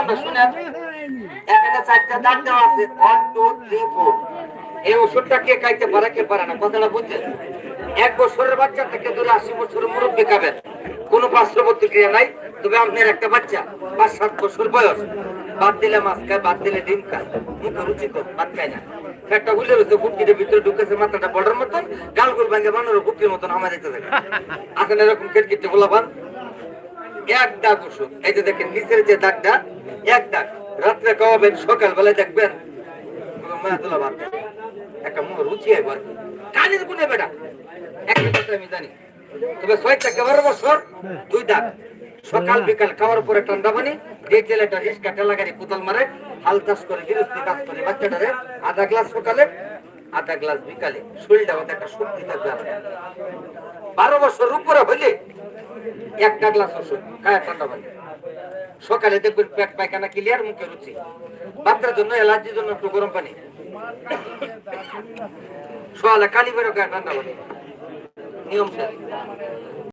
আমরা শুনেন এখানে চারটা দাগ দেওয়া আছে 1 2 3 4 এই ওষুধটা কে খাইতে পারে কে পারে না কথাটা বুঝছেন 1 বছরের বাচ্চা থেকে ধরে 80 বছরের মুরব্বী খাবেন কোনো পার্শ্ব প্রতিক্রিয়া নাই তবে আপনার একটা বাচ্চা 5-7 বছর বয়স বাদ দিলে মাছ খায় বাদ দিলে ডিম খায় মুখে রুচি কম ভাত খায় না পেটটা বুঝলে রয়েছে গুটকির ভিতরে ঢুকেছে মাথাটা বড়ার মতন গালগুল ভাঙে বানানোর গুটকির মতন আমার যেতে থাকে আসলে এরকম কেটকিটে গোলাপান এক দাগ ওষুধ এই যে দেখেন নিচের যে দাগটা এক দাগ রাত্রে খাওয়াবেন সকালবেলায় দেখবেন মায়াতুলা ভাত একটা মুখ রুচি একবার কাজের গুণে বেটা একটা কথা আমি জানি তবে 6 থেকে 12 বছর 2 দাগ সকাল বিকাল খাওয়ার পরে ঠান্ডা পানি যে ছেলেটা রিস্কা ঠেলা গাড়ি কোদাল মারে হাল চাষ করে গৃহস্থী কাজ করে বাচ্চাটারে আধা গ্লাস সকালে আধা গ্লাস বিকালে শরীরটা মধ্যে একটা শক্তি থাকবে 12 বছর উপরে হইলে একটা গ্লাস ওষুধ খায় ঠান্ডা পানি সকালে দেখবেন পেট পায়খানা ক্লিয়ার মুখে রুচি বাচ্চার জন্য অ্যালার্জির জন্য একটু গরম পানি সকালে কালি বেরো খায় ঠান্ডা পানি নিয়ম